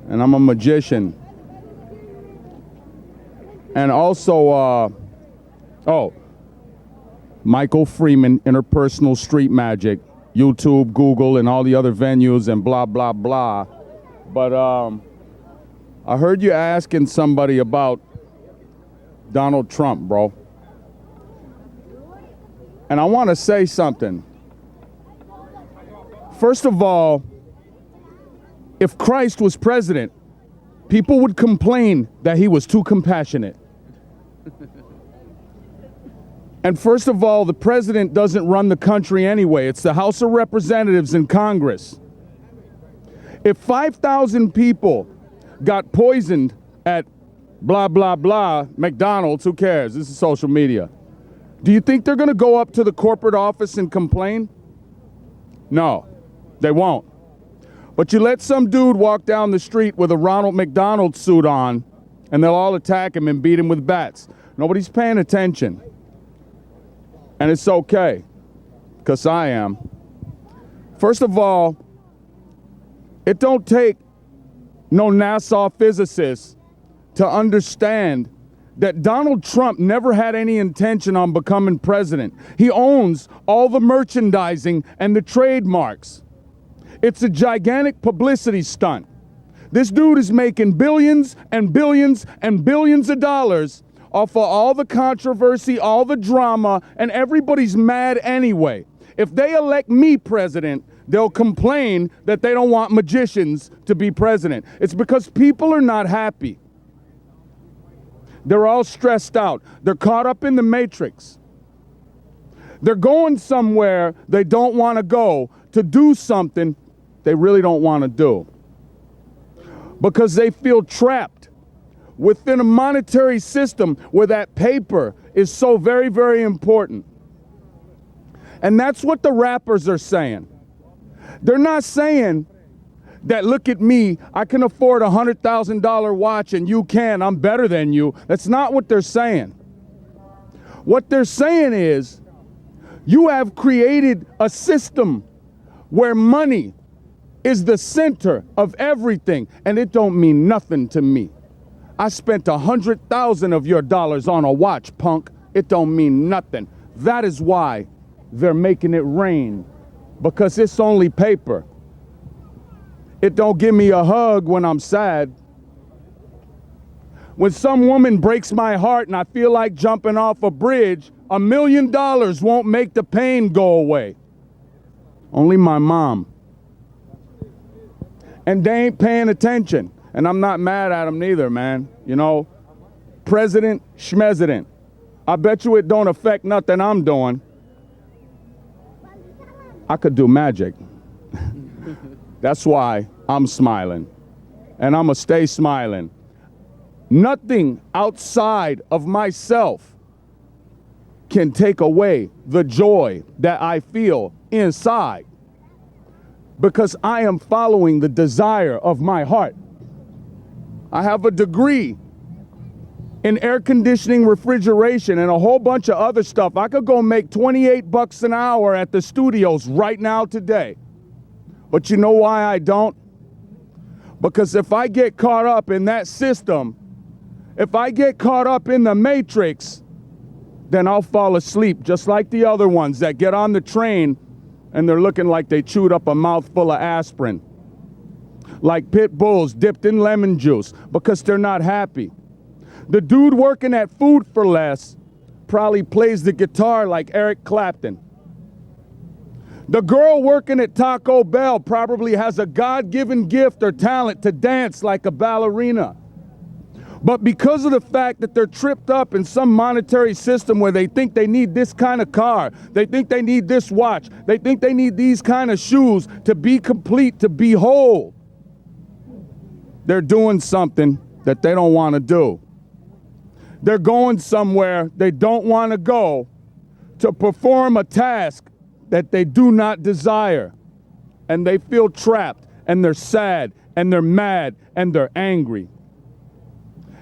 and I'm a magician. And also, Michael Freeman, Interpersonal Street Magic, YouTube, Google, and all the other venues and blah, blah, blah. But I heard you asking somebody about Donald Trump, bro. And I want to say something. First of all, if Christ was president, people would complain that he was too compassionate. And first of all, the president doesn't run the country anyway. It's the House of Representatives and Congress. If 5,000 people got poisoned at blah, blah, blah, McDonald's, who cares? This is social media. Do you think they're going to go up to the corporate office and complain? No, they won't. But you let some dude walk down the street with a Ronald McDonald suit on, and they'll all attack him and beat him with bats. Nobody's paying attention. And it's okay, because I am. First of all, it don't take no NASA physicist to understand that Donald Trump never had any intention on becoming president. He owns all the merchandising and the trademarks. It's a gigantic publicity stunt. This dude is making billions and billions and billions of dollars off of all the controversy, all the drama, and everybody's mad anyway. If they elect me president, they'll complain that they don't want magicians to be president. It's because people are not happy. They're all stressed out. They're caught up in the matrix. They're going somewhere they don't want to go to do something they really don't want to do, because they feel trapped within a monetary system where that paper is so very, very important. And that's what the rappers are saying. They're not saying that, look at me, I can afford a $100,000 watch and you can, I'm better than you. That's not what they're saying. What they're saying is, you have created a system where money is the center of everything, and it don't mean nothing to me. I spent 100,000 of your dollars on a watch, punk. It don't mean nothing. That is why they're making it rain, because it's only paper. It don't give me a hug when I'm sad. When some woman breaks my heart and I feel like jumping off a bridge, $1 million won't make the pain go away. Only my mom. And they ain't paying attention. And I'm not mad at them neither, man. You know, President Schmesident. I bet you it don't affect nothing I'm doing. I could do magic. That's why I'm smiling. And I'm going to stay smiling. Nothing outside of myself can take away the joy that I feel inside, because I am following the desire of my heart. I have a degree in air conditioning, refrigeration, and a whole bunch of other stuff. I could go make 28 bucks an hour at the studios right now today. But you know why I don't? Because if I get caught up in that system, if I get caught up in the matrix, then I'll fall asleep, just like the other ones that get on the train and they're looking like they chewed up a mouthful of aspirin. Like pit bulls dipped in lemon juice, because they're not happy. The dude working at Food for Less probably plays the guitar like Eric Clapton. The girl working at Taco Bell probably has a God-given gift or talent to dance like a ballerina. But because of the fact that they're tripped up in some monetary system where they think they need this kind of car, they think they need this watch, they think they need these kind of shoes to be complete, to be whole, they're doing something that they don't want to do. They're going somewhere they don't want to go to perform a task that they do not desire. And they feel trapped, and they're sad, and they're mad, and they're angry.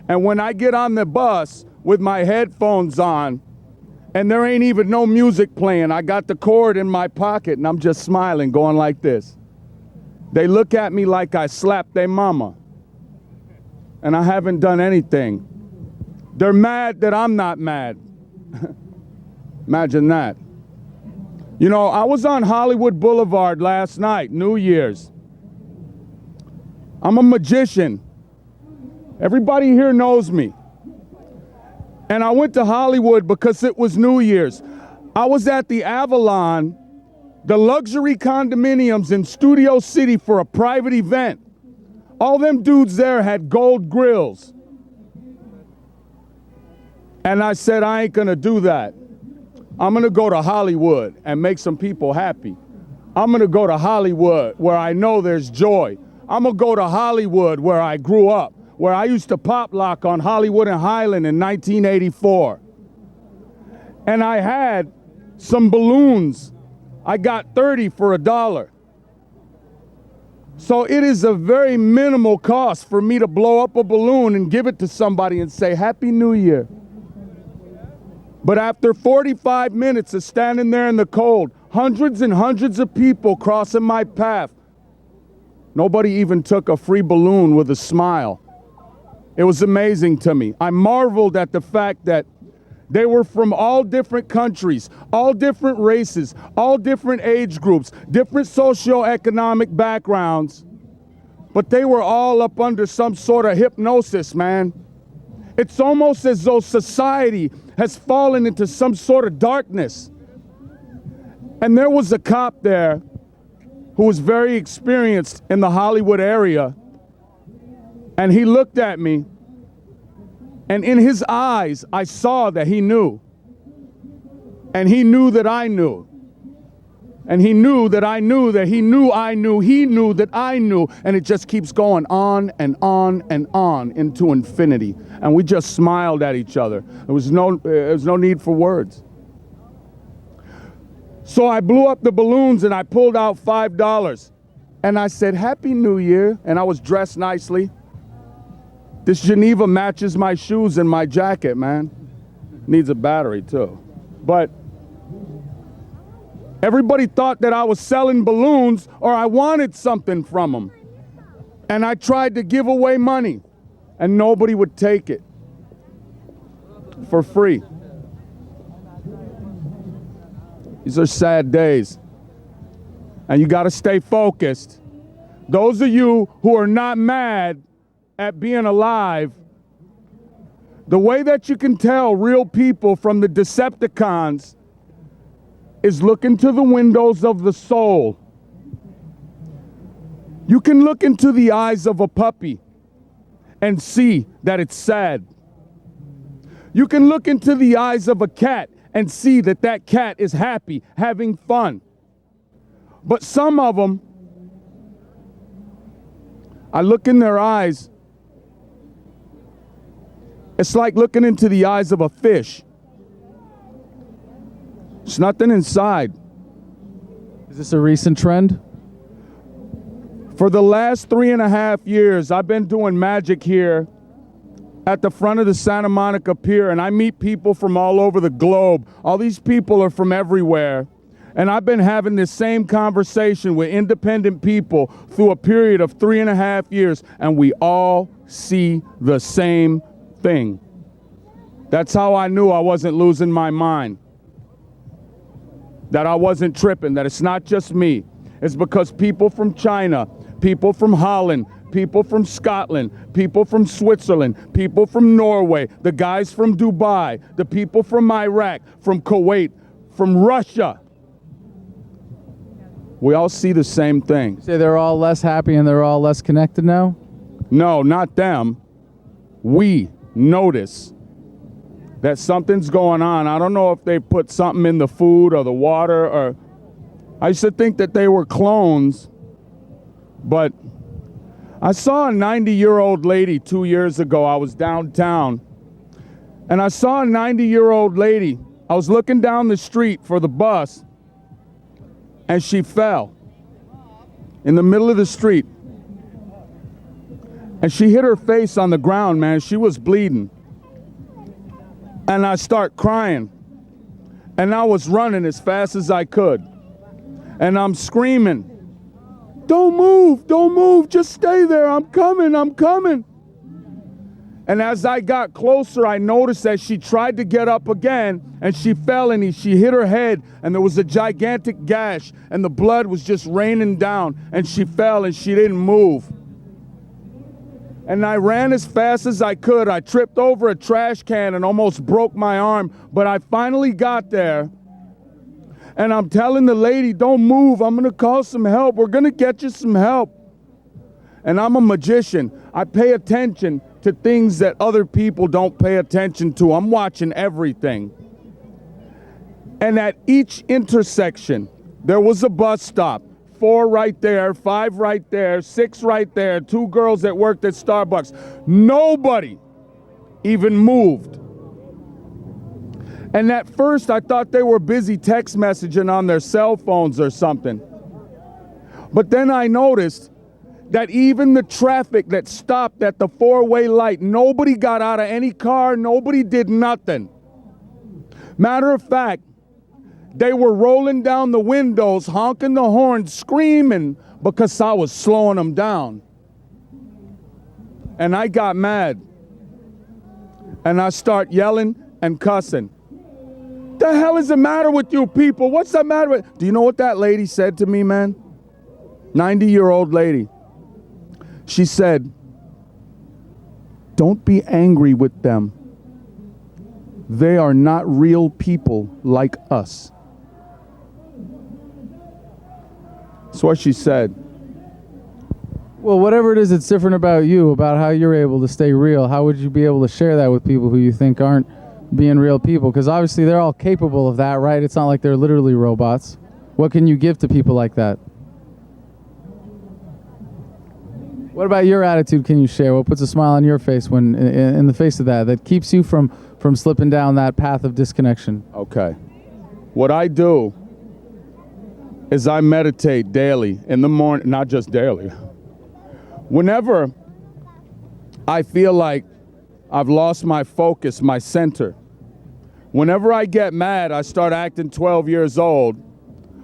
And when I get on the bus with my headphones on, and there ain't even no music playing, I got the cord in my pocket, and I'm just smiling, going like this. They look at me like I slapped their mama. and I haven't done anything. They're mad that I'm not mad. Imagine that. You know, I was on Hollywood Boulevard last night, New Year's. I'm a magician. Everybody here knows me. And I went to Hollywood because it was New Year's. I was at the Avalon, the luxury condominiums in Studio City for a private event. All them dudes there had gold grills. And I said, I ain't gonna do that. I'm gonna go to Hollywood and make some people happy. I'm gonna go to Hollywood where I know there's joy. I'm gonna go to Hollywood where I grew up, where I used to pop lock on Hollywood and Highland in 1984. And I had some balloons. I got 30 for $1. So it is a very minimal cost for me to blow up a balloon and give it to somebody and say, Happy New Year. But after 45 minutes of standing there in the cold, hundreds and hundreds of people crossing my path, nobody even took a free balloon with a smile. It was amazing to me. I marveled at the fact that they were from all different countries, all different races, all different age groups, different socioeconomic backgrounds, but they were all up under some sort of hypnosis, man. It's almost as though society has fallen into some sort of darkness. And there was a cop there who was very experienced in the Hollywood area, and he looked at me, and in his eyes, I saw that he knew. And he knew that I knew. And he knew that I knew that he knew I knew he knew that I knew. And it just keeps going on and on and on into infinity. And we just smiled at each other. There was no need for words. So I blew up the balloons and I pulled out $5. And I said, Happy New Year. And I was dressed nicely. This Geneva matches my shoes and my jacket, man. Needs a battery too. But everybody thought that I was selling balloons or I wanted something from them. And I tried to give away money and nobody would take it for free. These are sad days. And you got to stay focused. Those of you who are not mad at being alive, the way that you can tell real people from the Decepticons is look into the windows of the soul. You can look into the eyes of a puppy and see that it's sad. You can look into the eyes of a cat and see that that cat is happy, having fun. But some of them, I look in their eyes, it's like looking into the eyes of a fish. There's nothing inside. Is this a recent trend? For the last 3.5 years, I've been doing magic here at the front of the Santa Monica Pier, and I meet people from all over the globe. All these people are from everywhere. And I've been having this same conversation with independent people through a period of 3.5 years, and we all see the same thing. That's how I knew I wasn't losing my mind. That I wasn't tripping, that it's not just me. It's because people from China, people from Holland, people from Scotland, people from Switzerland, people from Norway, the guys from Dubai, the people from Iraq, from Kuwait, from Russia. We all see the same thing. You say they're all less happy and they're all less connected now? No, not them. We notice that something's going on. I don't know if they put something in the food or the water, or I used to think that they were clones, but I saw a 90-year-old lady 2 years ago. I was downtown, and I saw a 90-year-old lady. I was looking down the street for the bus, and she fell in the middle of the street. And she hit her face on the ground, man. She was bleeding. And I start crying. And I was running as fast as I could. And I'm screaming, don't move, just stay there, I'm coming. And as I got closer, I noticed that she tried to get up again, and she fell, and she hit her head, and there was a gigantic gash, and the blood was just raining down, and she fell, and she didn't move. And I ran as fast as I could. I tripped over a trash can and almost broke my arm, but I finally got there. And I'm telling the lady, don't move, I'm gonna call some help. We're gonna get you some help. And I'm a magician. I pay attention to things that other people don't pay attention to. I'm watching everything. And at each intersection, there was a bus stop. 4 right there, 5 right there, 6 right there, 2 girls that worked at Starbucks. Nobody even moved. And at first, I thought they were busy text messaging on their cell phones or something. But then I noticed that even the traffic that stopped at the 4-way light, nobody got out of any car, nobody did nothing. Matter of fact, they were rolling down the windows, honking the horn, screaming because I was slowing them down. And I got mad. And I start yelling and cussing. The hell is the matter with you people? What's the matter with... Do you know what that lady said to me, man? 90-year-old lady. She said, don't be angry with them. They are not real people like us. That's what she said. Well, whatever it is that's different about you, about how you're able to stay real, how would you be able to share that with people who you think aren't being real people? Because obviously they're all capable of that, right? It's not like they're literally robots. What can you give to people like that? What about your attitude can you share? What puts a smile on your face when in the face of that keeps you from slipping down that path of disconnection? Okay. What I do is I meditate daily in the morning, not just daily. Whenever I feel like I've lost my focus, my center, whenever I get mad, I start acting 12 years old,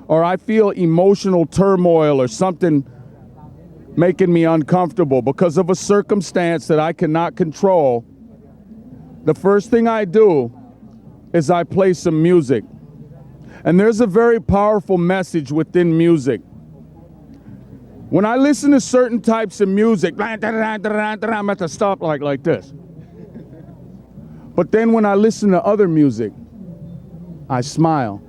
or I feel emotional turmoil or something making me uncomfortable because of a circumstance that I cannot control, the first thing I do is I play some music. And there's a very powerful message within music. When I listen to certain types of music, I'm at the stop like this. But then when I listen to other music, I smile.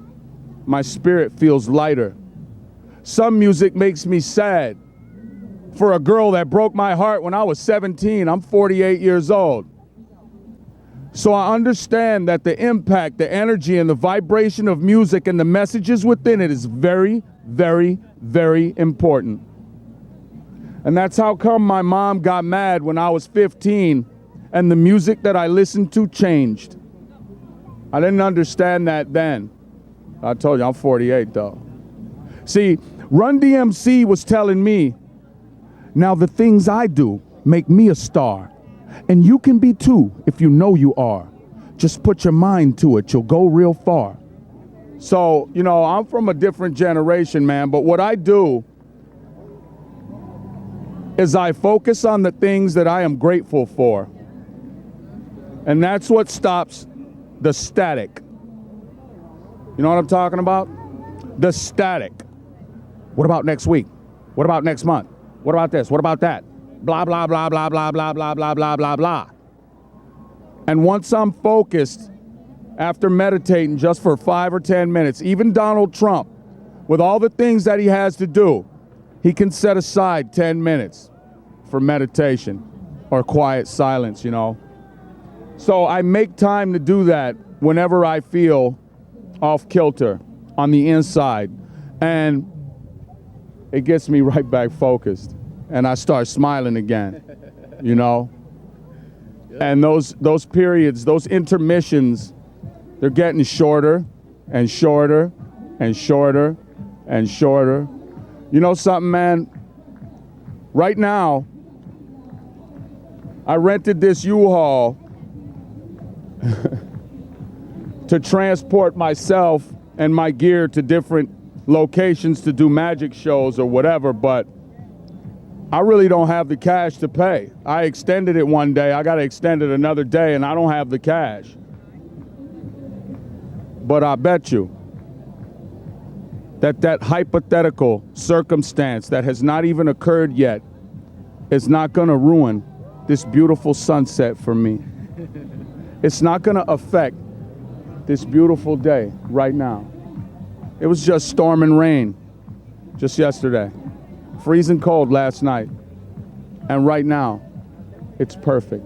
My spirit feels lighter. Some music makes me sad. For a girl that broke my heart when I was 17, I'm 48 years old. So I understand that the impact, the energy, and the vibration of music and the messages within it is very, very, very important. And that's how come my mom got mad when I was 15 and the music that I listened to changed. I didn't understand that then. I told you, I'm 48 though. See, Run DMC was telling me, now the things I do make me a star. And you can be too if you know you are. Just put your mind to it, you'll go real far. So, you know, I'm from a different generation, man, but what I do is I focus on the things that I am grateful for. And that's what stops the static. You know what I'm talking about? The static. What about next week? What about next month? What about this? What about that? Blah, blah, blah, blah, blah, blah, blah, blah, blah, blah, blah. And once I'm focused, after meditating just for 5 or 10 minutes, even Donald Trump, with all the things that he has to do, he can set aside 10 minutes for meditation or quiet silence, you know. So I make time to do that whenever I feel off kilter on the inside. And it gets me right back focused. And I start smiling again, you know? And those periods, those intermissions, they're getting shorter and shorter and shorter and shorter. You know something, man? Right now, I rented this U-Haul to transport myself and my gear to different locations to do magic shows or whatever, but I really don't have the cash to pay. I extended it one day, I gotta extend it another day, and I don't have the cash. But I bet you that that hypothetical circumstance that has not even occurred yet is not gonna ruin this beautiful sunset for me. It's not gonna affect this beautiful day right now. It was just storm and rain just yesterday. Freezing cold last night. And right now, it's perfect.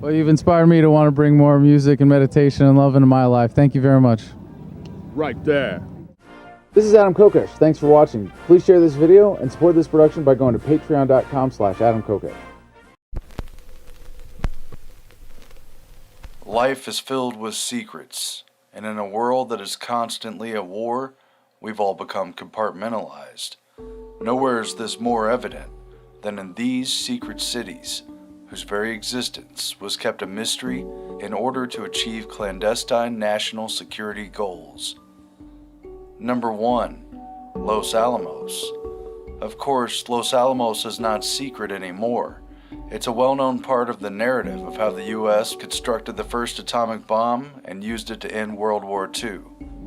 Well, you've inspired me to want to bring more music and meditation and love into my life. Thank you very much. Right there. This is Adam Kokesh. Thanks for watching. Please share this video and support this production by going to patreon.com/AdamKokesh. Life is filled with secrets, and in a world that is constantly at war, we've all become compartmentalized. Nowhere is this more evident than in these secret cities, whose very existence was kept a mystery in order to achieve clandestine national security goals. Number 1, Los Alamos. Of course, Los Alamos is not secret anymore. It's a well-known part of the narrative of how the U.S. constructed the first atomic bomb and used it to end World War II.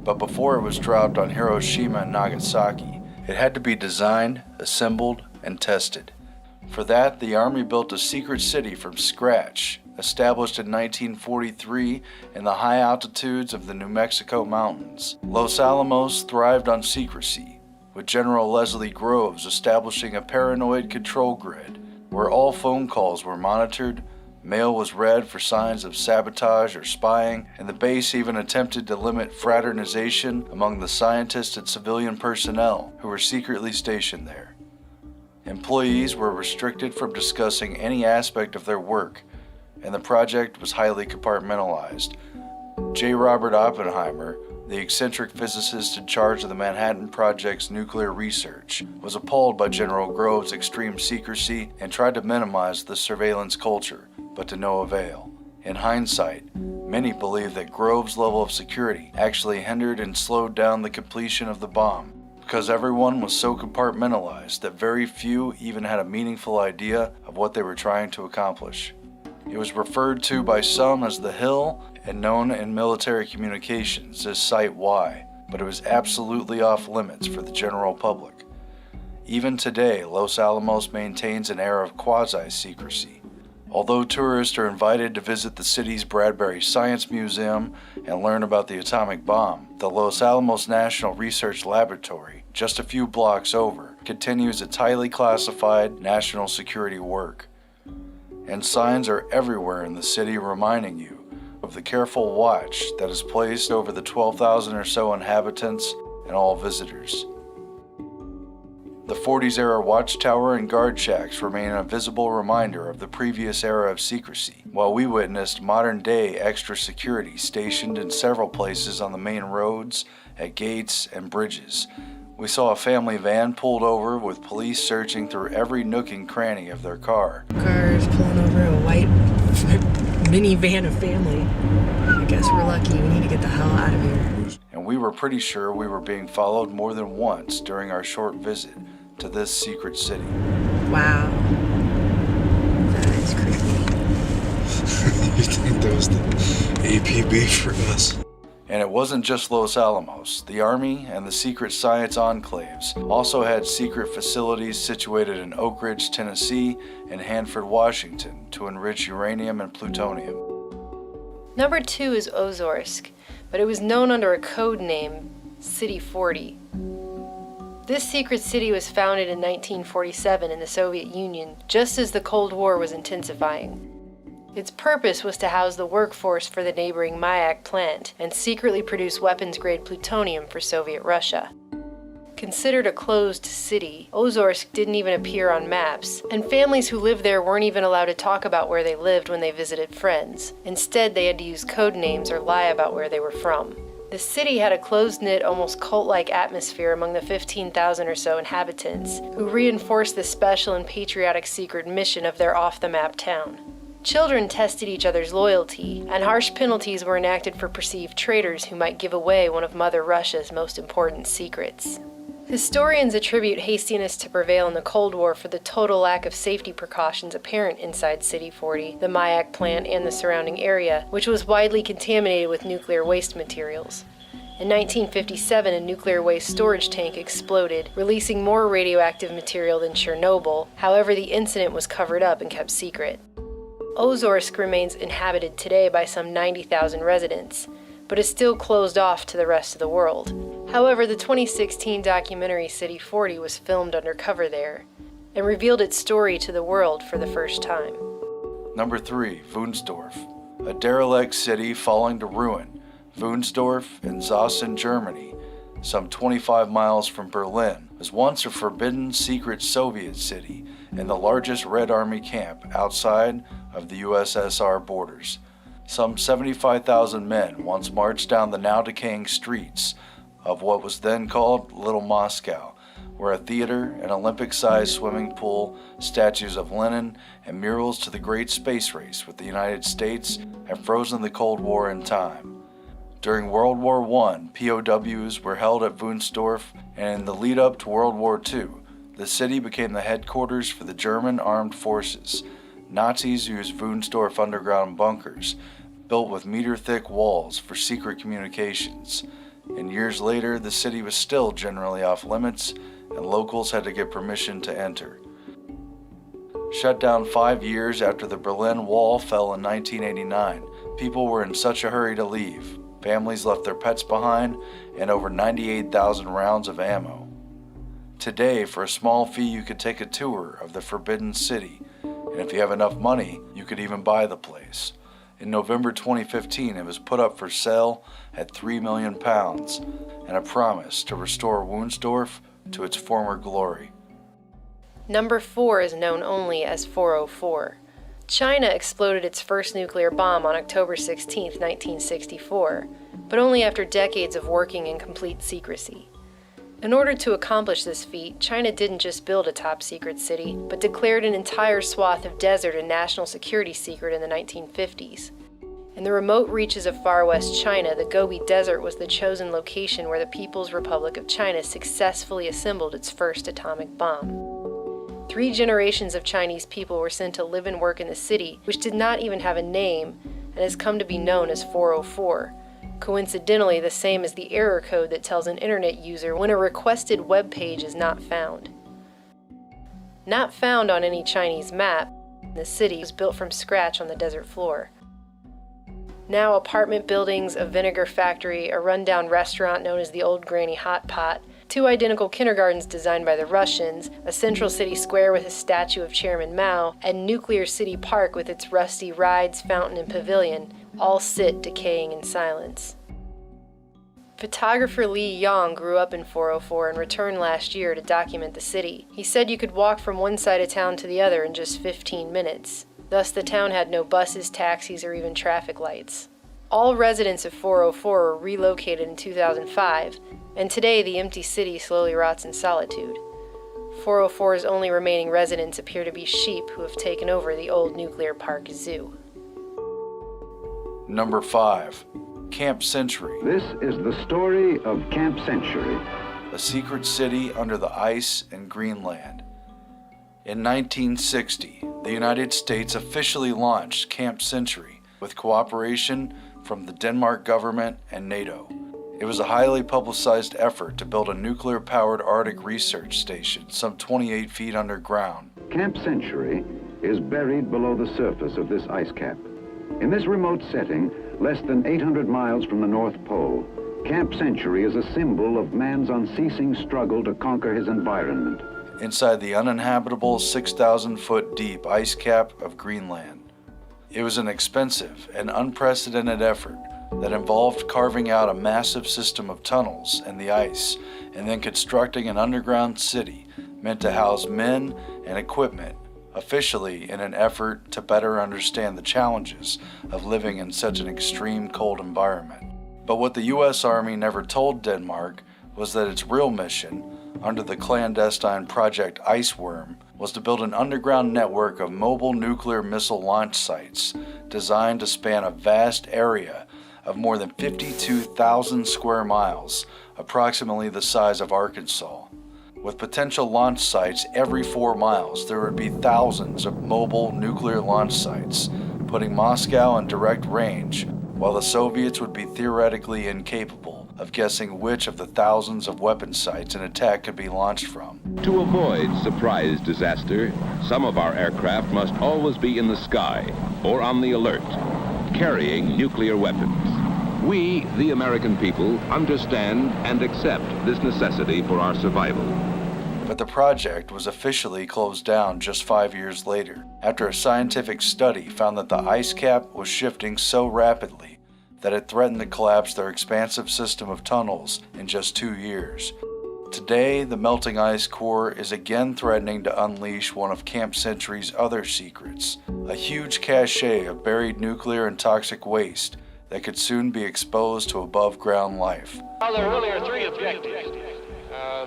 But before it was dropped on Hiroshima and Nagasaki, it had to be designed, assembled, and tested. For that, the Army built a secret city from scratch, established in 1943 in the high altitudes of the New Mexico mountains. Los Alamos thrived on secrecy, with General Leslie Groves establishing a paranoid control grid where all phone calls were monitored, mail was read for signs of sabotage or spying, and the base even attempted to limit fraternization among the scientists and civilian personnel who were secretly stationed there. Employees were restricted from discussing any aspect of their work, and the project was highly compartmentalized. J. Robert Oppenheimer, the eccentric physicist in charge of the Manhattan Project's nuclear research, was appalled by General Groves' extreme secrecy and tried to minimize the surveillance culture, but to no avail. In hindsight, many believe that Groves' level of security actually hindered and slowed down the completion of the bomb, because everyone was so compartmentalized that very few even had a meaningful idea of what they were trying to accomplish. It was referred to by some as the Hill and known in military communications as Site Y, but it was absolutely off limits for the general public. Even today, Los Alamos maintains an air of quasi-secrecy. Although tourists are invited to visit the city's Bradbury Science Museum and learn about the atomic bomb, the Los Alamos National Research Laboratory, just a few blocks over, continues its highly classified national security work. And signs are everywhere in the city reminding you of the careful watch that is placed over the 12,000 or so inhabitants and all visitors. The 40s era watchtower and guard shacks remain a visible reminder of the previous era of secrecy, while we witnessed modern day extra security stationed in several places on the main roads, at gates, and bridges. We saw a family van pulled over with police searching through every nook and cranny of their car. Cars pulling over a white minivan of family. I guess we're lucky. We need to get the hell out of here. And we were pretty sure we were being followed more than once during our short visit to this secret city. Wow. That is creepy. You think that was the APB for us? And it wasn't just Los Alamos. The Army and the secret science enclaves also had secret facilities situated in Oak Ridge, Tennessee, and Hanford, Washington, to enrich uranium and plutonium. Number 2 is Ozorsk, but it was known under a code name, City 40. This secret city was founded in 1947 in the Soviet Union, just as the Cold War was intensifying. Its purpose was to house the workforce for the neighboring Mayak plant and secretly produce weapons-grade plutonium for Soviet Russia. Considered a closed city, Ozorsk didn't even appear on maps, and families who lived there weren't even allowed to talk about where they lived when they visited friends. Instead, they had to use code names or lie about where they were from. The city had a closed-knit, almost cult-like atmosphere among the 15,000 or so inhabitants, who reinforced the special and patriotic secret mission of their off-the-map town. Children tested each other's loyalty, and harsh penalties were enacted for perceived traitors who might give away one of Mother Russia's most important secrets. Historians attribute hastiness to prevail in the Cold War for the total lack of safety precautions apparent inside City 40, the Mayak plant, and the surrounding area, which was widely contaminated with nuclear waste materials. In 1957, a nuclear waste storage tank exploded, releasing more radioactive material than Chernobyl. However, the incident was covered up and kept secret. Ozorsk remains inhabited today by some 90,000 residents, but is still closed off to the rest of the world. However, the 2016 documentary City 40 was filmed undercover there and revealed its story to the world for the first time. Number 3, Wunsdorf, a derelict city falling to ruin. Wunsdorf in Sachsen, Germany, some 25 miles from Berlin, was once a forbidden secret Soviet city and the largest Red Army camp outside of the USSR borders. Some 75,000 men once marched down the now decaying streets of what was then called Little Moscow, where a theater, an Olympic-sized swimming pool, statues of Lenin, and murals to the great space race with the United States have frozen the Cold War in time. During World War I, POWs were held at Wunsdorf, and in the lead-up to World War II, the city became the headquarters for the German armed forces. Nazis used Wunsdorf underground bunkers, built with meter-thick walls for secret communications. And years later, the city was still generally off-limits, and locals had to get permission to enter. Shut down 5 years after the Berlin Wall fell in 1989, people were in such a hurry to leave. Families left their pets behind, and over 98,000 rounds of ammo. Today, for a small fee, you could take a tour of the Forbidden City, and if you have enough money, you could even buy the place. In November 2015, it was put up for sale at £3 million, and a promise to restore Wunsdorf to its former glory. Number 4 is known only as 404. China exploded its first nuclear bomb on October 16, 1964, but only after decades of working in complete secrecy. In order to accomplish this feat, China didn't just build a top-secret city, but declared an entire swath of desert a national security secret in the 1950s. In the remote reaches of far west China, the Gobi Desert was the chosen location where the People's Republic of China successfully assembled its first atomic bomb. 3 generations of Chinese people were sent to live and work in the city, which did not even have a name and has come to be known as 404. Coincidentally, the same as the error code that tells an internet user when a requested web page is not found. Not found on any Chinese map, the city was built from scratch on the desert floor. Now apartment buildings, a vinegar factory, a rundown restaurant known as the Old Granny Hot Pot, 2 identical kindergartens designed by the Russians, a central city square with a statue of Chairman Mao, and Nuclear City Park with its rusty rides, fountain, and pavilion, all sit decaying in silence. Photographer Li Yang grew up in 404 and returned last year to document the city. He said you could walk from one side of town to the other in just 15 minutes. Thus, the town had no buses, taxis, or even traffic lights. All residents of 404 were relocated in 2005, and today the empty city slowly rots in solitude. 404's only remaining residents appear to be sheep who have taken over the old nuclear park zoo. Number 5, Camp Century. This is the story of Camp Century. A secret city under the ice in Greenland. In 1960, the United States officially launched Camp Century with cooperation from the Denmark government and NATO. It was a highly publicized effort to build a nuclear-powered Arctic research station some 28 feet underground. Camp Century is buried below the surface of this ice cap. In this remote setting, less than 800 miles from the North Pole, Camp Century is a symbol of man's unceasing struggle to conquer his environment. Inside the uninhabitable 6,000-foot deep ice cap of Greenland. It was an expensive and unprecedented effort that involved carving out a massive system of tunnels in the ice and then constructing an underground city meant to house men and equipment, officially in an effort to better understand the challenges of living in such an extreme cold environment. But what the U.S. Army never told Denmark was that its real mission, under the clandestine Project Iceworm, was to build an underground network of mobile nuclear missile launch sites designed to span a vast area of more than 52,000 square miles approximately the size of Arkansas. With potential launch sites every 4 miles, there would be thousands of mobile nuclear launch sites, putting Moscow in direct range, while the Soviets would be theoretically incapable of guessing which of the thousands of weapon sites an attack could be launched from. To avoid surprise disaster, some of our aircraft must always be in the sky or on the alert, carrying nuclear weapons. We, the American people, understand and accept this necessity for our survival. But the project was officially closed down just 5 years later, after a scientific study found that the ice cap was shifting so rapidly that it threatened to collapse their expansive system of tunnels in just 2 years. Today, the melting ice core is again threatening to unleash one of Camp Century's other secrets, a huge cache of buried nuclear and toxic waste that could soon be exposed to above-ground life. Well, there really are 3 objectives.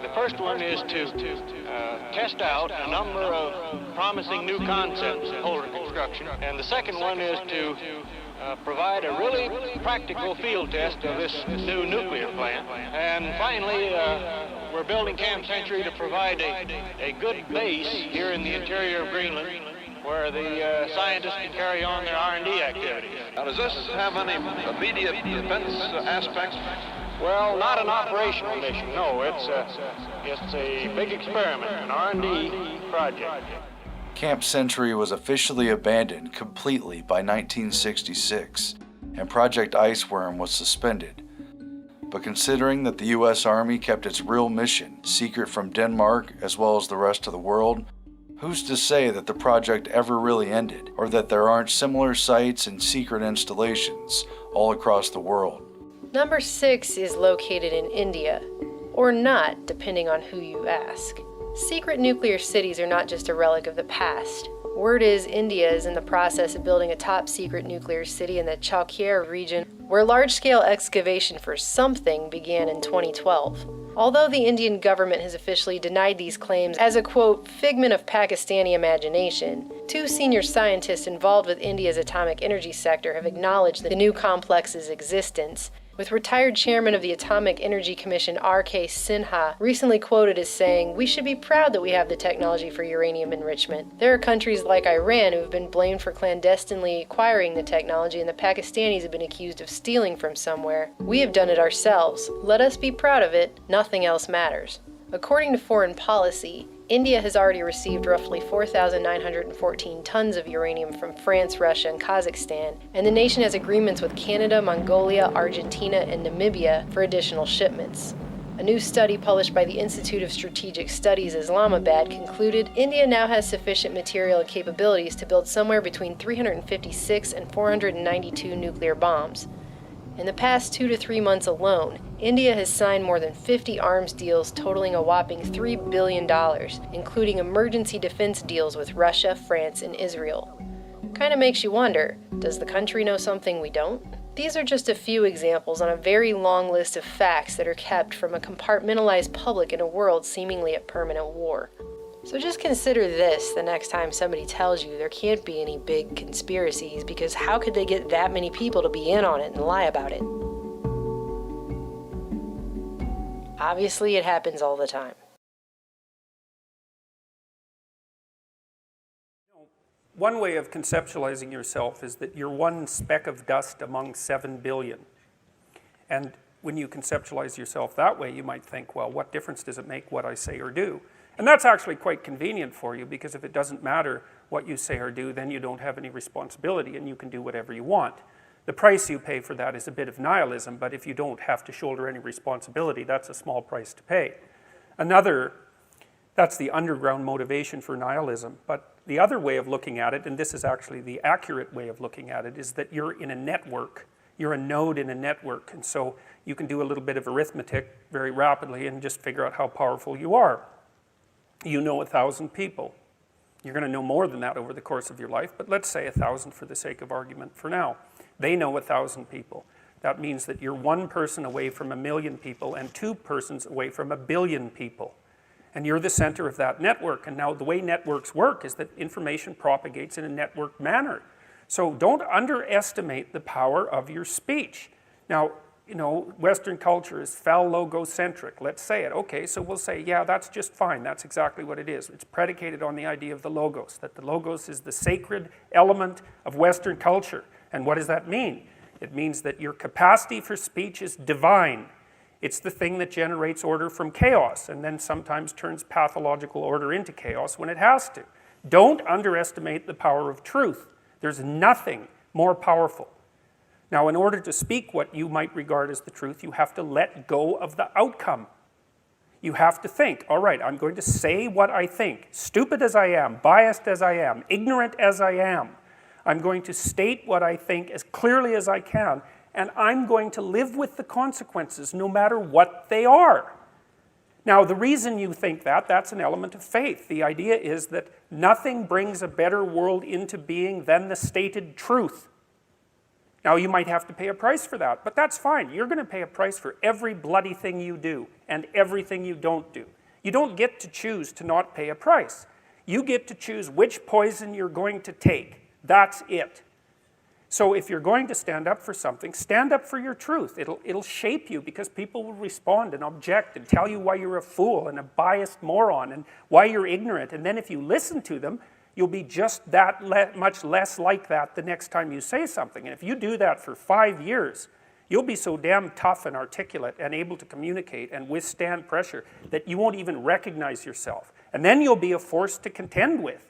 The first one is to test out a number of promising new concepts in polar construction, and the second one is to provide a really practical field test of this new nuclear plant. And finally, we're building Camp Century to provide a good base here in the interior of Greenland, where the scientists can carry on their R&D activities. Now, does this have any immediate defense aspects? Well, not an operational mission, no. It's a big experiment, an R&D project. Camp Century was officially abandoned completely by 1966, and Project Iceworm was suspended. But considering that the U.S. Army kept its real mission secret from Denmark as well as the rest of the world, who's to say that the project ever really ended, or that there aren't similar sites and secret installations all across the world? Number 6 is located in India, or not, depending on who you ask. Secret nuclear cities are not just a relic of the past. Word is India is in the process of building a top-secret nuclear city in the Chalkier region, where large-scale excavation for something began in 2012. Although the Indian government has officially denied these claims as a, quote, figment of Pakistani imagination, 2 senior scientists involved with India's atomic energy sector have acknowledged the new complex's existence, with retired chairman of the Atomic Energy Commission R.K. Sinha recently quoted as saying, "We should be proud that we have the technology for uranium enrichment. There are countries like Iran who have been blamed for clandestinely acquiring the technology, and the Pakistanis have been accused of stealing from somewhere. We have done it ourselves. Let us be proud of it. Nothing else matters." According to Foreign Policy, India has already received roughly 4,914 tons of uranium from France, Russia, and Kazakhstan, and the nation has agreements with Canada, Mongolia, Argentina, and Namibia for additional shipments. A new study published by the Institute of Strategic Studies Islamabad concluded India now has sufficient material and capabilities to build somewhere between 356 and 492 nuclear bombs. In the past 2 to 3 months alone, India has signed more than 50 arms deals totaling a whopping $3 billion, including emergency defense deals with Russia, France, and Israel. Kinda makes you wonder, does the country know something we don't? These are just a few examples on a very long list of facts that are kept from a compartmentalized public in a world seemingly at permanent war. So just consider this the next time somebody tells you there can't be any big conspiracies, because how could they get that many people to be in on it and lie about it? Obviously, it happens all the time. One way of conceptualizing yourself is that you're one speck of dust among 7 billion. And when you conceptualize yourself that way, you might think, well, what difference does it make what I say or do? And that's actually quite convenient for you, because if it doesn't matter what you say or do, then you don't have any responsibility and you can do whatever you want. The price you pay for that is a bit of nihilism, but if you don't have to shoulder any responsibility, that's a small price to pay. That's the underground motivation for nihilism. But the other way of looking at it, and this is actually the accurate way of looking at it, is that you're in a network. You're a node in a network, and so you can do a little bit of arithmetic very rapidly and just figure out how powerful you are. You know 1,000 people. You're going to know more than that over the course of your life, but let's say 1,000 for the sake of argument for now. They know 1,000 people. That means that you're 1 person away from 1,000,000 people and 2 persons away from 1,000,000,000 people. And you're the center of that network. And now the way networks work is that information propagates in a networked manner. So don't underestimate the power of your speech. Now, Western culture is phallogocentric. Let's say it. Okay, so we'll say, yeah, that's just fine. That's exactly what it is. It's predicated on the idea of the logos, that the logos is the sacred element of Western culture. And what does that mean? It means that your capacity for speech is divine. It's the thing that generates order from chaos and then sometimes turns pathological order into chaos when it has to. Don't underestimate the power of truth. There's nothing more powerful. Now, in order to speak what you might regard as the truth, you have to let go of the outcome. You have to think, all right, I'm going to say what I think, stupid as I am, biased as I am, ignorant as I am. I'm going to state what I think as clearly as I can, and I'm going to live with the consequences no matter what they are. Now, the reason you think that, that's an element of faith. The idea is that nothing brings a better world into being than the stated truth. Now, you might have to pay a price for that, but that's fine. You're going to pay a price for every bloody thing you do and everything you don't do. You don't get to choose to not pay a price. You get to choose which poison you're going to take. That's it. So if you're going to stand up for something, stand up for your truth. It'll shape you because people will respond and object and tell you why you're a fool and a biased moron and why you're ignorant. And then if you listen to them, you'll be just that much less like that the next time you say something. And if you do that for 5 years, you'll be so damn tough and articulate and able to communicate and withstand pressure that you won't even recognize yourself. And then you'll be a force to contend with.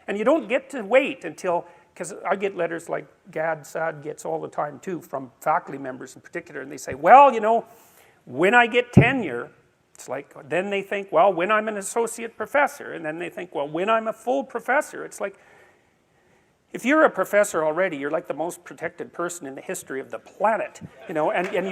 And you don't get to wait until, because I get letters like Gad Saad gets all the time too, from faculty members in particular, and they say, well, when I get tenure, it's like, then they think, well, when I'm an associate professor, and then they think, well, when I'm a full professor, it's like, if you're a professor already, you're like the most protected person in the history of the planet, and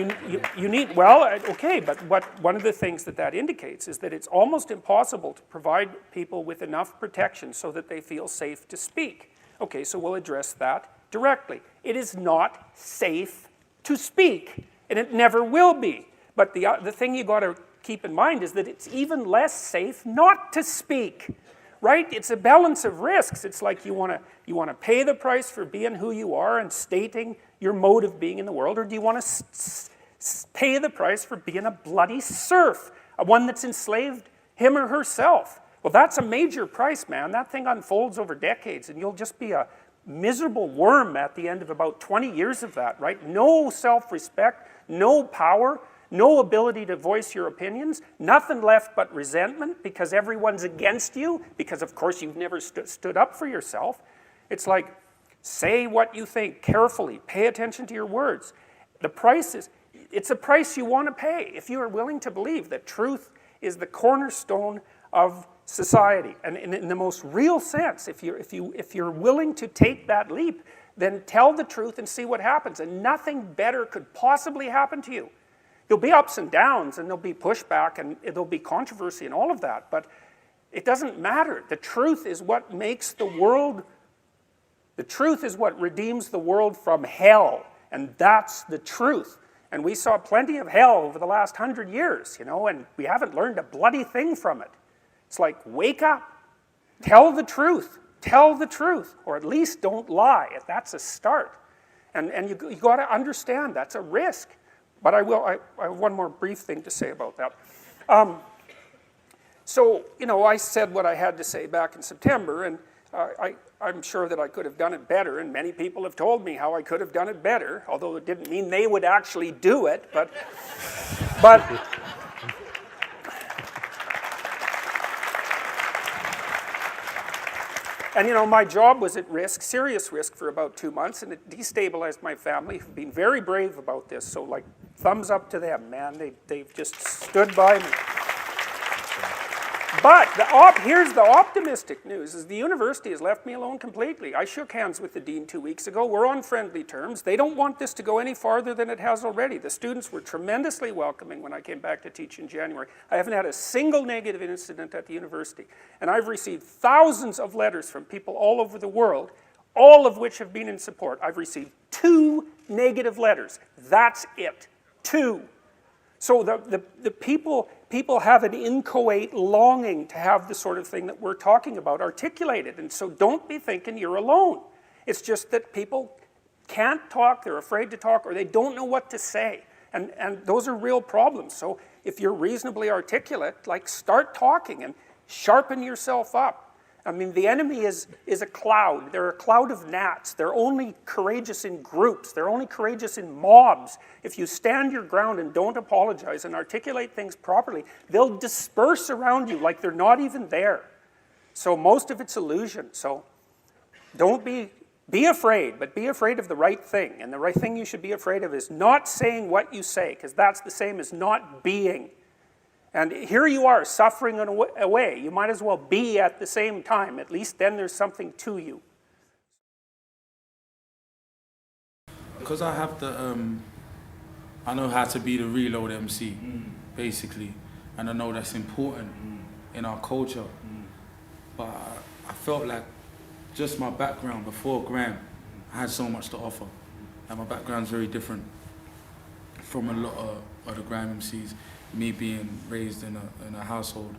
you need, well, okay, but one of the things that indicates is that it's almost impossible to provide people with enough protection so that they feel safe to speak. Okay, so we'll address that directly. It is not safe to speak, and it never will be. But the thing you got to keep in mind is that it's even less safe not to speak, right? It's a balance of risks. It's like you want to pay the price for being who you are and stating your mode of being in the world, or do you want to pay the price for being a bloody serf, one that's enslaved him or herself? Well, that's a major price, man. That thing unfolds over decades, and you'll just be a miserable worm at the end of about 20 years of that, right? No self-respect, no power, no ability to voice your opinions, nothing left but resentment because everyone's against you, because of course you've never stood up for yourself. It's like, say what you think carefully, pay attention to your words. The price it's a price you want to pay if you are willing to believe that truth is the cornerstone of society. And in the most real sense, if you're willing to take that leap, then tell the truth and see what happens. And nothing better could possibly happen to you. There'll be ups and downs, and there'll be pushback, and there'll be controversy and all of that, but it doesn't matter. The truth is what makes the world, the truth is what redeems the world from hell, and that's the truth. And we saw plenty of hell over the last 100 years, and we haven't learned a bloody thing from it. It's like, wake up, tell the truth, or at least don't lie. That's a start. And you got to understand that's a risk. But I have one more brief thing to say about that. So, I said what I had to say back in September, and I'm sure that I could have done it better, and many people have told me how I could have done it better, although it didn't mean they would actually do it, but and my job was at risk, serious risk, for about 2 months, and it destabilized my family, who've been very brave about this, so like, thumbs up to them, man. They've just stood by me. But here's the optimistic news, is the university has left me alone completely. I shook hands with the dean 2 weeks ago. We're on friendly terms. They don't want this to go any farther than it has already. The students were tremendously welcoming when I came back to teach in January. I haven't had a single negative incident at the university. And I've received thousands of letters from people all over the world, all of which have been in support. I've received 2 negative letters. That's it. 2. So the people have an inchoate longing to have the sort of thing that we're talking about articulated. And so don't be thinking you're alone. It's just that people can't talk, they're afraid to talk, or they don't know what to say. And those are real problems. So if you're reasonably articulate, like, start talking and sharpen yourself up. I mean, the enemy is a cloud. They're a cloud of gnats. They're only courageous in groups. They're only courageous in mobs. If you stand your ground and don't apologize and articulate things properly, they'll disperse around you like they're not even there. So most of it's illusion. So don't be afraid, but be afraid of the right thing. And the right thing you should be afraid of is not saying what you say, because that's the same as not being. And here you are, suffering away. You might as well be at the same time. At least then there's something to you. Because I have the, I know how to be the reload MC, basically. And I know that's important in our culture. But I felt like just my background before Grime, I had so much to offer. And my background's very different from a lot of other Grime MCs. Me being raised in a household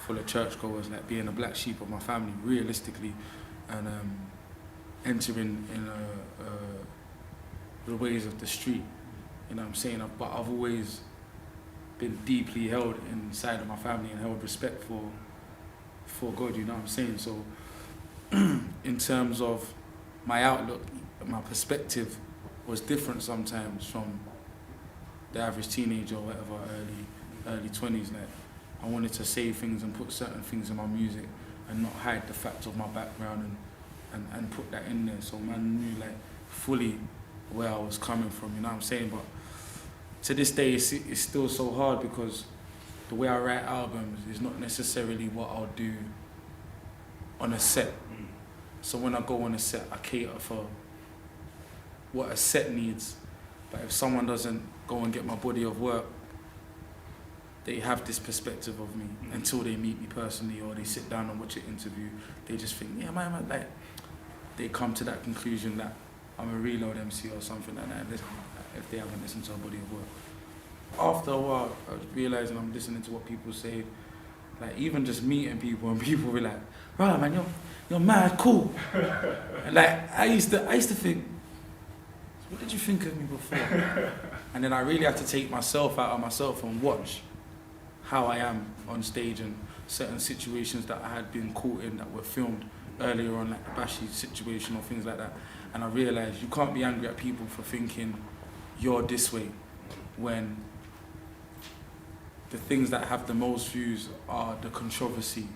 full of churchgoers, like being a black sheep of my family, realistically, and entering in the ways of the street, you know what I'm saying? But I've always been deeply held inside of my family and held respect for God, you know what I'm saying? So in terms of my outlook, my perspective was different sometimes from the average teenager or whatever, early 20s. Like, I wanted to say things and put certain things in my music and not hide the facts of my background and put that in there. So man knew like fully where I was coming from, you know what I'm saying? But to this day, it's still so hard because the way I write albums is not necessarily what I'll do on a set. So when I go on a set, I cater for what a set needs. But if someone doesn't go and get my body of work, they have this perspective of me until they meet me personally or they sit down and watch an interview. They just think, yeah, man, like, they come to that conclusion that I'm a reload MC or something like that, if they haven't listened to a body of work. After a while, I was realizing I'm listening to what people say, like even just meeting people and people were like, right, man, you're mad cool. And like, I used to think, what did you think of me before? And then I really had to take myself out of myself and watch how I am on stage and certain situations that I had been caught in that were filmed earlier on, like the Bashi situation or things like that. And I realized you can't be angry at people for thinking you're this way when the things that have the most views are the controversy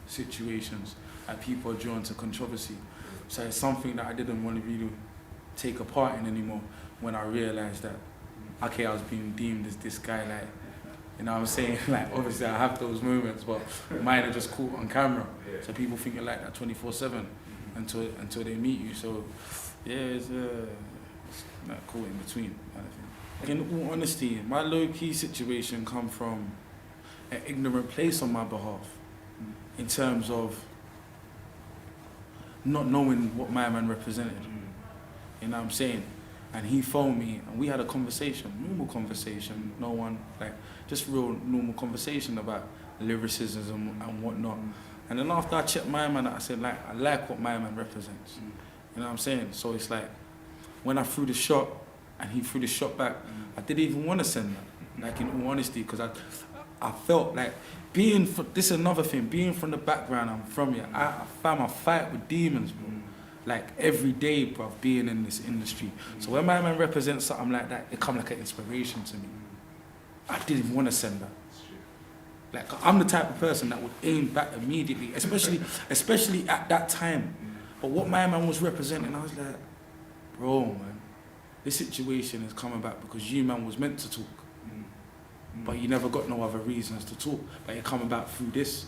situations, and people are drawn to controversy. So it's something that I didn't want to really take a part in anymore when I realized that, okay, I was being deemed as this guy, like, you know what I'm saying? Like, obviously I have those moments, but mine are just caught on camera. So people think you're like that 24/7 until they meet you. So yeah, it's not caught in between, kind of thing. In all honesty, my low-key situation come from an ignorant place on my behalf in terms of not knowing what my man represented. You know what I'm saying? And he phoned me and we had a conversation, normal conversation, no one, like, just real normal conversation about lyricism and whatnot. And then after I checked my man, I said, like, I like what my man represents. You know what I'm saying? So it's like, when I threw the shot and he threw the shot back, I didn't even want to send that, like, in all honesty, because I felt like this is another thing, being from the background I'm from here, I found my fight with demons, bro. Like every day, bro, being in this industry. So when my man represents something like that, it comes like an inspiration to me. I didn't want to send that. Like, I'm the type of person that would aim back immediately, especially at that time. But what my man was representing, I was like, bro, man, this situation is coming back because you, man, was meant to talk. But you never got no other reasons to talk. But you're coming back through this.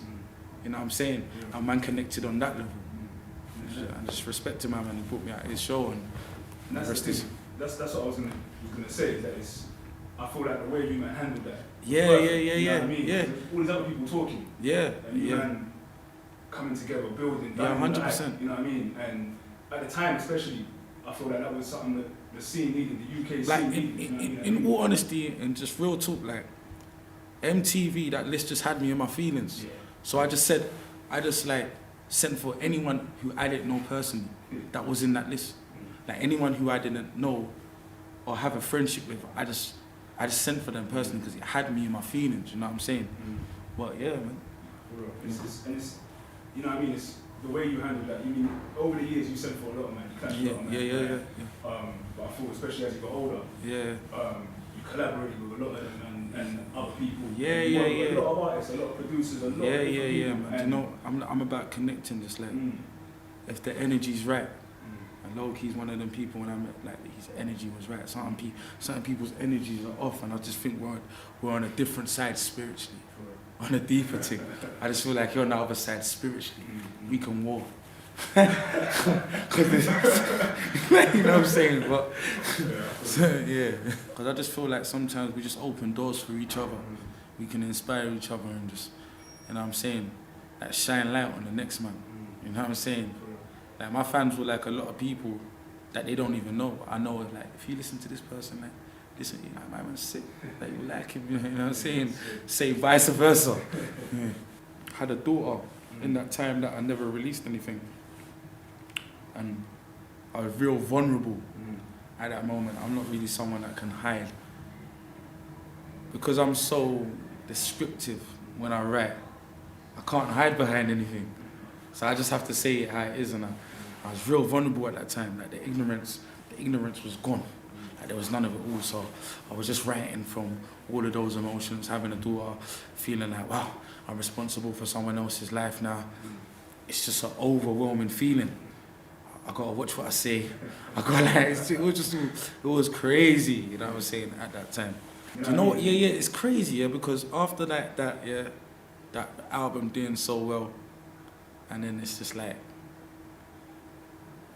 You know what I'm saying? And man connected on that level. And just respect him, man, he put me at his show and that's what I was gonna say, is that I feel like the way you man handled that. Yeah. You know what I mean? Yeah. All these other people talking. Yeah. And you man coming together, building. Yeah, 100%. You know what I mean? And at the time especially, I feel like that was something that the scene needed, the UK like scene needed. In all honesty and just real talk, like, MTV, that list just had me in my feelings. Yeah. So I just sent for anyone who I didn't know personally that was in that list. Like anyone who I didn't know or have a friendship with, I I just sent for them personally because it had me in my feelings, you know what I'm saying? But yeah, man. It's, you know what I mean? It's the way you handle that. You mean, over the years you sent for a lot of man, you clashed a lot of man. Yeah. But I thought, especially as you got older, you collaborated with a lot of them and other people. A lot of artists, a lot of producers, a lot of different people. Man. You know, I'm about connecting, just like, if the energy's right. And Lowkey's one of them people when I met, like, his energy was right. Certain people's energies are off, and I just think we're on a different side spiritually, on a deeper thing. I just feel like you're on the other side spiritually. We can walk. You know what I'm saying? But because I just feel like sometimes we just open doors for each other. We can inspire each other and just, you know what I'm saying, like shine light on the next man. You know what I'm saying? Like my fans were like a lot of people that they don't even know. I know, like, if you listen to this person, like, listen, you know, my man's sick, like, you like him, you know what I'm saying? Say vice versa. Had a daughter in that time that I never released anything. And I was real vulnerable at that moment. I'm not really someone that can hide. Because I'm so descriptive when I write, I can't hide behind anything. So I just have to say it how it is, and I was real vulnerable at that time. Like the ignorance was gone. Like there was none of it all. So I was just writing from all of those emotions, having a daughter, feeling like, wow, I'm responsible for someone else's life now. It's just an overwhelming feeling. I gotta watch what I say. I gotta like, it was crazy, you know what I'm saying, at that time. Do you know what? Yeah, it's crazy, because after that album doing so well, and then it's just like,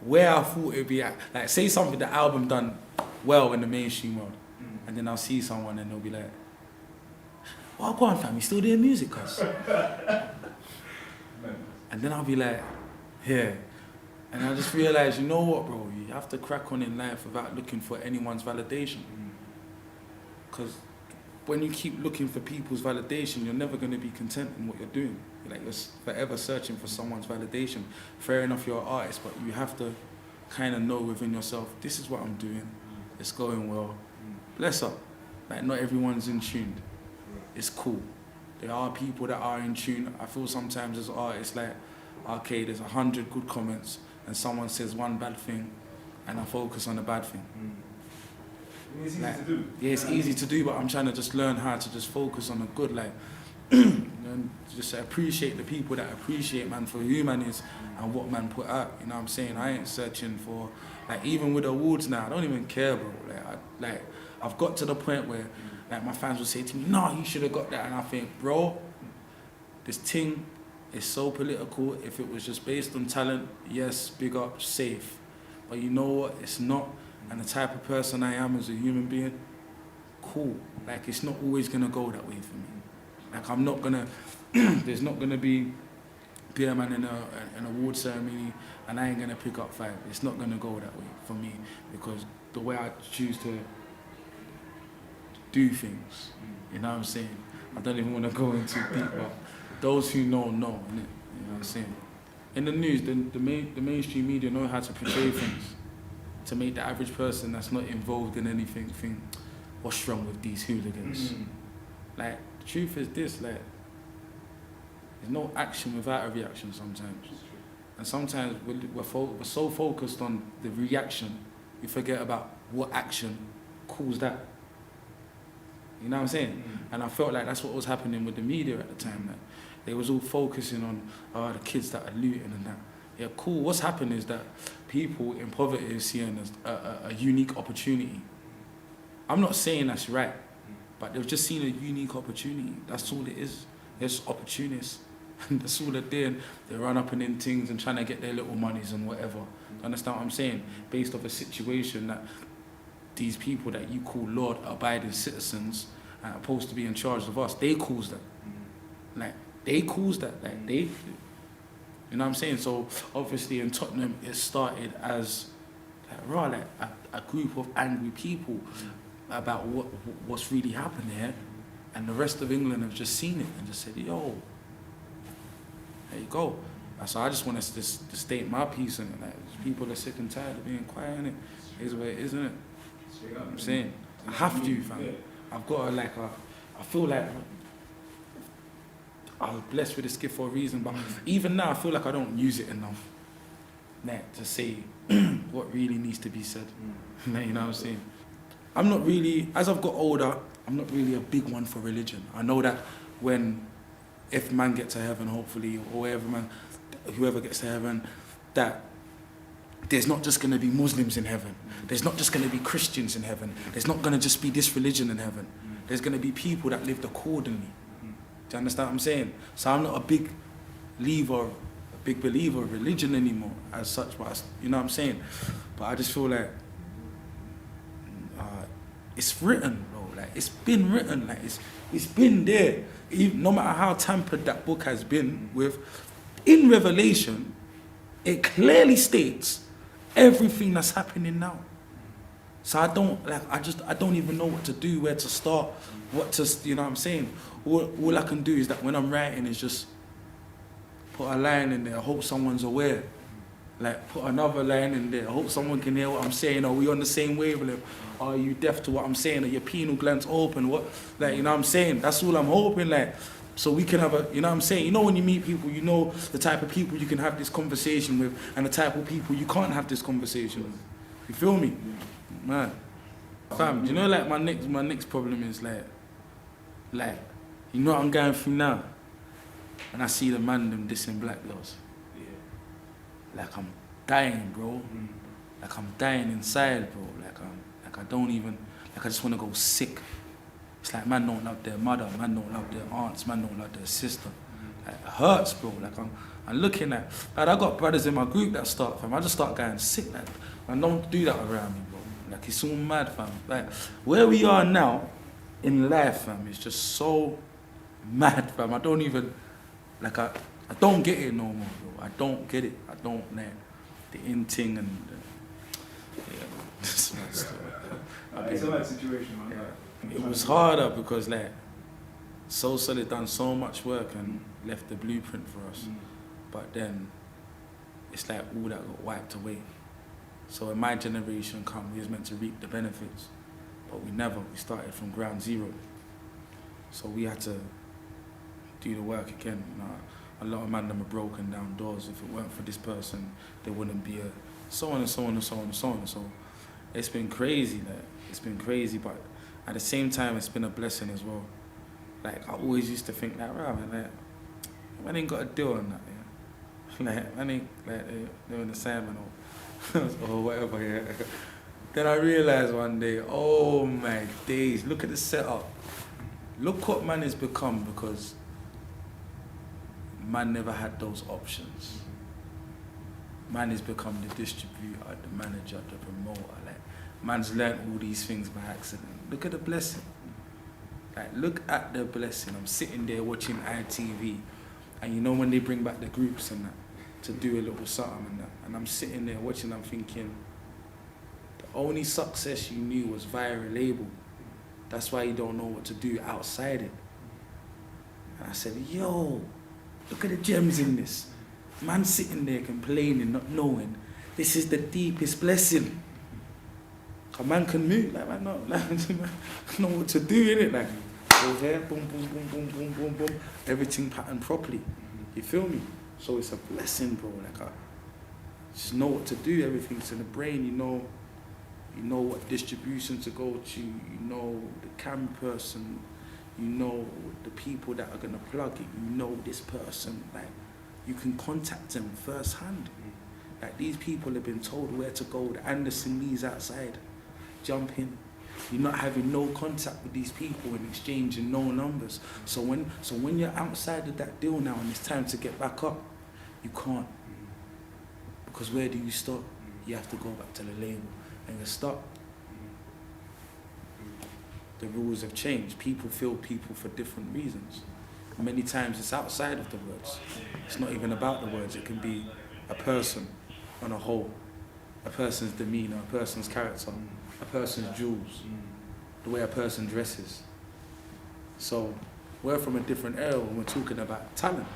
where I thought it'd be at, like say something, the album done well in the mainstream world, and then I'll see someone and they'll be like, well, go on fam, you still doing music, cuz? And then I'll be like, yeah. And I just realize, you know what, bro, you have to crack on in life without looking for anyone's validation. Because when you keep looking for people's validation, you're never going to be content in what you're doing. You're forever searching for someone's validation. Fair enough, you're an artist, but you have to kind of know within yourself, this is what I'm doing, it's going well. Bless up. Like, not everyone's in tune. It's cool. There are people that are in tune. I feel sometimes as artists, like, okay, there's 100 good comments, and someone says one bad thing, and I focus on the bad thing. It's easy to do. Yeah, it's easy to do, but I'm trying to just learn how to just focus on the good, like, and just appreciate the people that appreciate man for who man is and what man put out. You know what I'm saying? I ain't searching for, like, even with awards now, I don't even care, bro. I've got to the point where, like, my fans will say to me, no, you should have got that, and I think, bro, this thing is so political. If it was just based on talent, yes, big up, safe. But you know what? It's not. And the type of person I am as a human being, cool. Like, it's not always gonna go that way for me. Like, I'm not gonna, there's not gonna be beer man in an award ceremony and I ain't gonna pick up 5. It's not gonna go that way for me, because the way I choose to do things, you know what I'm saying? I don't even wanna go into deep, but those who know, innit? You know what I'm saying? In the news, the mainstream media know how to portray things, to make the average person that's not involved in anything think, what's wrong with these hooligans? Like, the truth is this, like, there's no action without a reaction sometimes. And sometimes we're so focused on the reaction, we forget about what action caused that. You know what I'm saying? And I felt like that's what was happening with the media at the time. Like, they was all focusing on the kids that are looting and that. Yeah, cool. What's happened is that people in poverty are seeing a unique opportunity. I'm not saying that's right, but they've just seen a unique opportunity. That's all it is. They're just opportunists. And that's all they're doing. They run up and in things and trying to get their little monies and whatever. You understand what I'm saying? Based off a situation that these people that you call law-abiding citizens are supposed to be in charge of us, they caused that. Like, they caused that. Like, they... You know what I'm saying? So obviously in Tottenham it started as a group of angry people about what's really happened here, and the rest of England have just seen it and just said, yo, there you go. So I just want to state my piece in it. Like, people are sick and tired of being quiet, innit? It is what it is, isn't it? You know what I'm saying? I have to, fam. I've got I feel like I was blessed with this gift for a reason, but even now I feel like I don't use it enough, like, to say what really needs to be said. You know what I'm saying? I'm not really, as I've got older, I'm not really a big one for religion. I know that if man gets to heaven, hopefully, or whoever gets to heaven, that there's not just going to be Muslims in heaven. There's not just going to be Christians in heaven. There's not going to just be this religion in heaven. There's going to be people that lived accordingly. Do you understand what I'm saying? So I'm not a big believer of religion anymore as such, but you know what I'm saying? But I just feel like it's written, bro. Like, it's been written. Like, it's been there. No matter how tampered that book has been with, in Revelation, it clearly states everything that's happening now. So I don't even know what to do, where to start, you know what I'm saying? All I can do is that when I'm writing is just put a line in there, I hope someone's aware. Like, put another line in there, I hope someone can hear what I'm saying. Are we on the same wavelength? Are you deaf to what I'm saying? Are your pineal glands open? What, like, you know what I'm saying? That's all I'm hoping, like, so we can have you know what I'm saying? You know, when you meet people, you know the type of people you can have this conversation with and the type of people you can't have this conversation with. You feel me? Man. Fam, you know, like, my next problem is like, you know what I'm going through now? And I see the man them dissing black girls. Like, I'm dying, bro. Like, I'm dying inside, bro. Like, I don't even, like, I just want to go sick. It's like, man don't love their mother, man don't love their aunts, man don't love their sister. Like, it hurts, bro. Like, I'm looking at, like, I got brothers in my group that start, fam. I just start going sick, like, man, don't do that around me, bro. Like, it's all mad, fam. Like, where we are now in life, fam, is just so mad, fam. I don't even, like, I don't get it no more, bro. I don't get it. I don't, like, the in-ting and It's a bad situation, man. It was harder because, like, Sosa had done so much work and left the blueprint for us. But then it's like all that got wiped away. So when my generation come, we was meant to reap the benefits, but we never. We started from ground zero. So we had to do the work again. You know, a lot of men them are broken down doors. If it weren't for this person, there wouldn't be a so on and so on and so on and so on. So it's been crazy. Like, it's been crazy, but at the same time, it's been a blessing as well. Like, I always used to think, like, right, man, like, ain't got a deal on that, yeah. Like, man ain't, like, they're in the salmon or whatever, yeah. Then I realized one day, oh my days, look at the setup. Look what man has become because man never had those options. Man has become the distributor, the manager, the promoter. Like, man's learned all these things by accident. Look at the blessing. Like, look at the blessing. I'm sitting there watching ITV, and you know when they bring back the groups and that to do a little something and that, and I'm sitting there watching, I'm thinking, the only success you knew was via a label. That's why you don't know what to do outside it. And I said, yo, look at the gems in this. Man sitting there complaining, not knowing, this is the deepest blessing. A man can move, like, man, know what to do, innit? Like, go here, boom, boom, boom, boom, boom, boom, boom, everything patterned properly. You feel me? So it's a blessing, bro. Like, I just know what to do, everything's in the brain, you know what distribution to go to, you know the camera person, you know the people that are gonna plug it, you know this person, like, you can contact them firsthand. Like, these people have been told where to go, the Anderson Lee's outside, jump in. You're not having no contact with these people and exchanging no numbers. So when you're outside of that deal now and it's time to get back up, you can't. Because where do you stop? You have to go back to the label and you stop. The rules have changed. People feel people for different reasons. Many times it's outside of the words. It's not even about the words. It can be a person on a whole, a person's demeanor, a person's character, a person's jewels, the way a person dresses. So we're from a different era when we're talking about talent.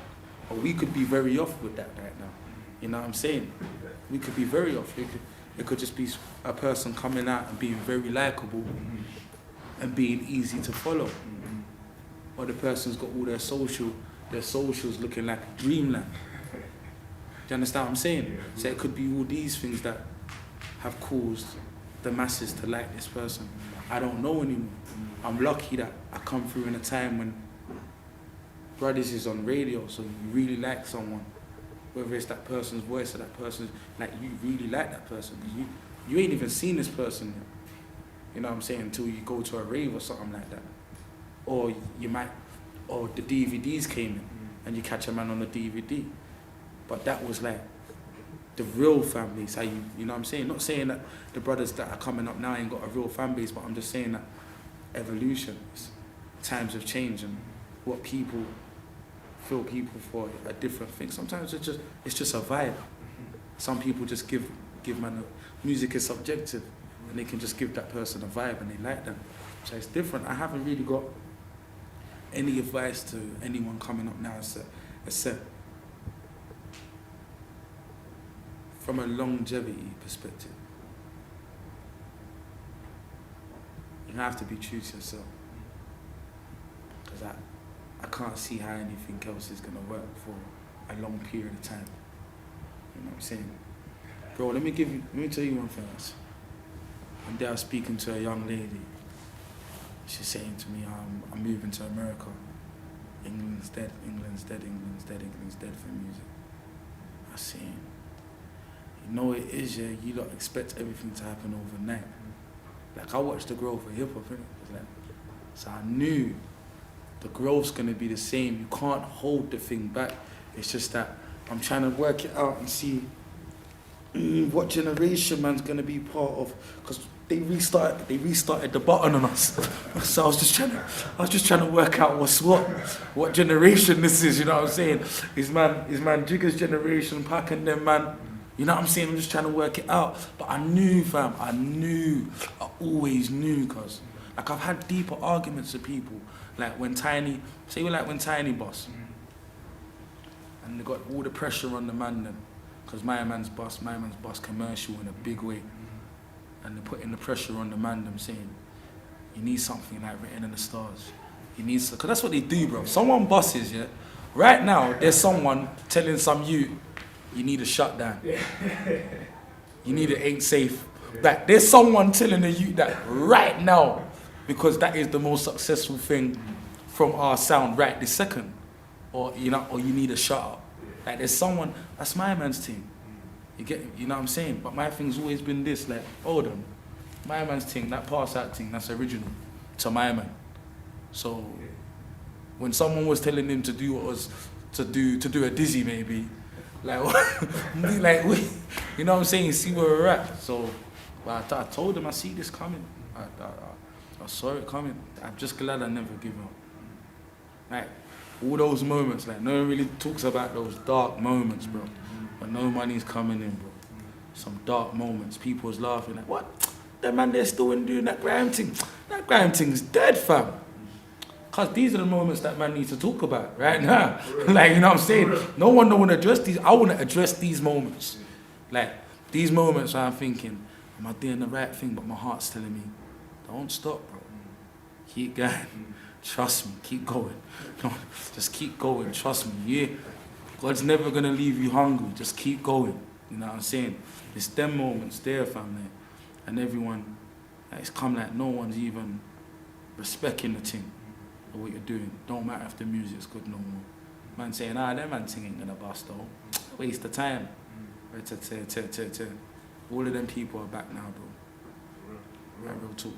Or we could be very off with that right now. You know what I'm saying? We could be very off. It could just be a person coming out and being very likable and being easy to follow. Or the person's got all their socials looking like dreamland. Do you understand what I'm saying? So it could be all these things that have caused the masses to like this person. I don't know anymore. I'm lucky that I come through in a time when brothers is on radio, so you really like someone, whether it's that person's voice or that person's, like, you really like that person, because you ain't even seen this person yet. You know what I'm saying? Until you go to a rave or something like that. Or you might, or the DVDs came in and you catch a man on the DVD. But that was like the real fan base, how you know what I'm saying? Not saying that the brothers that are coming up now ain't got a real fan base, but I'm just saying that evolution, times have changed, and what people feel people for a different thing. Sometimes it's just a vibe. Some people just give man music is subjective, and they can just give that person a vibe and they like them. So it's different. I haven't really got any advice to anyone coming up now except from a longevity perspective. You have to be true to yourself. Because I can't see how anything else is gonna work for a long period of time. You know what I'm saying? Bro, let me tell you one thing else. One day I was speaking to a young lady. She's saying to me, I'm moving to America. England's dead, England's dead, England's dead, England's dead for music. I was saying, you know it is, yeah, you don't expect everything to happen overnight. Like, I watched the growth of hip hop, innit? So I knew the growth's gonna be the same. You can't hold the thing back. It's just that I'm trying to work it out and see what generation man's gonna be part of, because they restarted the button on us. So I was just trying to work out what generation this is, you know what I'm saying? Is man Jigger's generation, Pac and them, man. You know what I'm saying? I'm just trying to work it out. But I knew, fam, I always knew, cause like I've had deeper arguments with people. Like when Tiny boss. And they got all the pressure on the man then. Cause my man's boss commercial in a big way. And they're putting the pressure on the man them saying, you need something like written in the stars. Cause that's what they do, bro. Someone bosses, yeah? Right now, there's someone telling some you need a shutdown. You need it ain't safe. That there's someone telling the youth that right now, because that is the most successful thing from our sound right this second. Or you need a shut up. Like there's someone, that's my man's thing. You know what I'm saying? But my thing's always been this, like, hold on. My man's thing, that pass out thing, that's original to my man. So when someone was telling him to do what was to do a dizzy maybe, like you know what I'm saying, see where we're at. So I told him I see this coming. I saw it coming. I'm just glad I never give up. Like all those moments, like no one really talks about those dark moments, bro. But no money's coming in, bro. Some dark moments. People was laughing like, what? That man there still doing that grime thing. That grime thing's dead, fam. Cause these are the moments that man needs to talk about right now. Like, you know what I'm saying? No one don't want to address these. I want to address these moments. Like, these moments where I'm thinking, am I doing the right thing? But my heart's telling me, don't stop, bro. Keep going. Trust me, keep going. Just keep going, trust me, yeah. God's never gonna leave you hungry, just keep going. You know what I'm saying? It's them moments there, family. And everyone, it's come like no one's even respecting the thing or what you're doing. Don't matter if the music's good no more. Man saying, that man thing ain't gonna bust though. Waste of time. All of them people are back now, bro. Real talk.